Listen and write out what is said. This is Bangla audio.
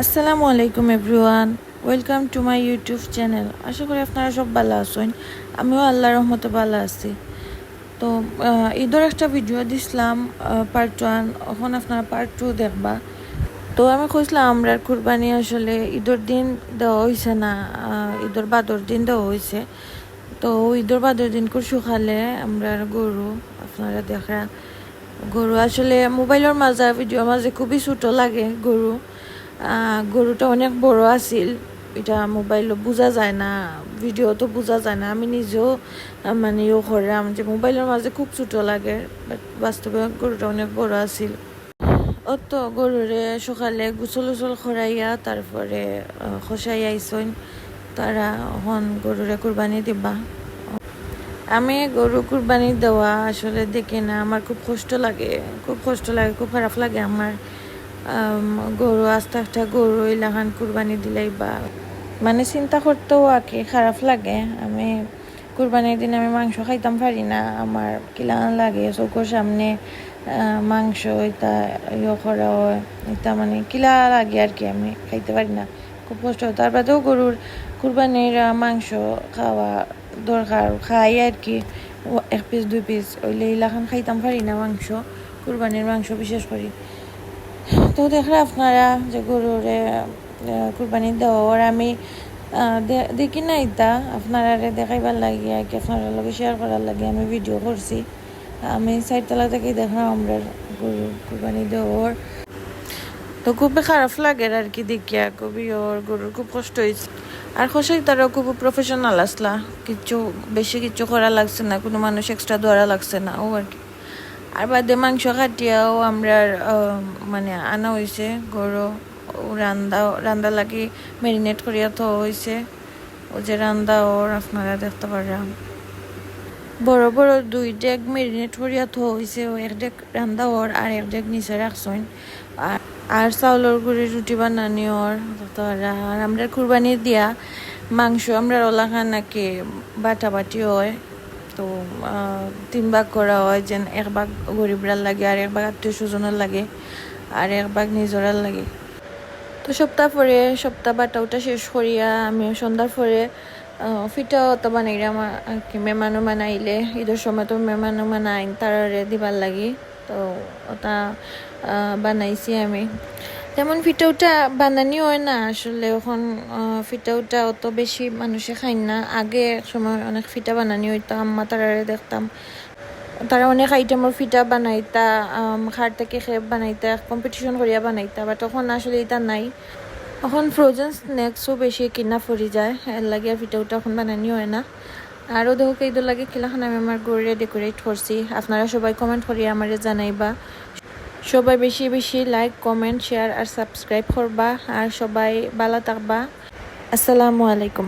আসসালামু আলাইকুম everyone, welcome to my YouTube channel. আশা করি আপনারা সব ভালো আছেন। আমিও আল্লাহর রহমতে ভালো আছি। তো ঈদের একটা ভিডিও দিছিলাম পার্ট 1, এখন আপনারা পার্ট 2 দেখবা। তো আমি কইছিলাম আমরা কুরবানি আসলে ঈদের দিন দেওয়া হয়েছে না, ঈদের বাদর দিন দেওয়া হয়েছে। তো ঈদের বাদর দিন করে সকালে আমরা গরু আপনারা দেখা গরু আসলে মোবাইলের মাঝে ভিডিওর মাঝে খুবই ছোটো লাগে। গরুটা অনেক বড় আছিল, এটা মোবাইলও বোঝা যায় না, ভিডিও তো বোঝা যায় না। আমি নিজেও মানে করলাম যে মোবাইলের মাঝে খুব ছোটো লাগে, বাট বাস্তবে গরুটা অনেক বড় আছিল। ও তো গরুরে সকালে গোসল উসল করাইয়া তারপরে খসাই আইসন, তারা এখন গরুরে কুরবানি দিবা। আমি গরু কুরবানি দেওয়া আসলে দেখি না, আমার খুব কষ্ট লাগে, খুব খারাপ লাগে আমার। গরু আস্তে আস্তে গরু এলাকান কুরবানি দিলাই বা মানে চিন্তা করতেও আঁকে খারাপ লাগে। আমি কুরবানির দিন আমি মাংস খাইতাম পারি না, আমার কিলান লাগে চোখের সামনে মাংস এটা করা হয়, এটা মানে কিলা লাগে আর কি, আমি খাইতে পারি না, খুব কষ্ট হয়। তার বাদেও গরুর কুরবানির মাংস খাওয়া দরকার, খাই আর কি, 1 পিস 2 পিস ওইলে এলাকান খাইতাম পারি না মাংস, কুরবানির মাংস বিশেষ করি। তো দেখলে আপনারা যে গরুরে কুরবানি দেওয়ার আমি দেখি না, এটা আপনারা দেখাইবার লাগে আর কি, আপনারা লগে শেয়ার করার লাগে আমি ভিডিও করছি। আমি সাইডতলা থেকে দেখলাম আমরা গরু কুরবানি দেওয়ার, তো খুবই খারাপ লাগে আর কি দেখিয়া, খুবই ওর গরুর খুব কষ্ট হয়েছে। আর খসাই তারাও খুব প্রফেশনাল আসলা, বেশি কিছু করা লাগছে না, কোনো মানুষ এক্সট্রা ধরা লাগছে না ও আর কি। আর বাদে মাংস কাটিয়াও আমরা মানে আনা হয়েছে গরু, রান্দা লাগি ম্যারিনেট করিয়া তো হয়েছে। ও যে রান্দা ওর আপনারা দেখতে পারেন, বড় বড় 2 ডেক ম্যারিনেট করিয়া তো হয়েছে, ও 1 ডেক রান্দা ওর আর 1 ডেক নিচে রাখছেন। আর চাউলের গুঁড়ি রুটি বানানি ওর দেখতে পারা। আর আমরা কুরবানি দিয়া মাংস আমরা ওলাখান নাকি বাটাবাটি হয়, তো 3 ভাগ করা হয়, যেন 1 ভাগ গরিবরার লাগে, আর 1 ভাগ আত্মীয় স্বজনের লাগে, আর 1 ভাগ নিজরার লাগে। তো সপ্তাহ বাটা ওটা শেষ করিয়া আমি সন্ধ্যার পরে ফিটাও তো বানাইলাম আর কি। মেহমানো বানাইলে ঈদের সময় তো মেহমানো বানাই তারারে দিবার লাগি, তো ওটা বানাইছি আমি। তেমন ফিটাউটা বানানি হয় না আসলে এখন, ফিটাউটা অত বেশি মানুষে খাই না। আগে এক সময় অনেক ফিটা বানানি হইতো, আম্মা তারারে দেখতাম তারা অনেক আইটেমের ফিটা বানাইতা, খার থেকে খেপ বানাইতা, কম্পিটিশন করিয়া বানাইতা, বাট তখন আসলে এটা নাই। এখন ফ্রোজেন স্ন্যাক্সও বেশি কিনা পড়ি যায়, এর লাগে আর ফিটাউটা এখন বানানি হয় না। আরও দেখো এইদুর লাগে কিলাখান আমি আমার গড়ে ডেকোরেট করছি। আপনারা সবাই কমেন্ট করিয়া আমারে জানাইবা, সবাই বেশি বেশি লাইক কমেন্ট শেয়ার আর সাবস্ক্রাইব করবা, আর সবাই ভালো থাকবা। আসসালামু আলাইকুম।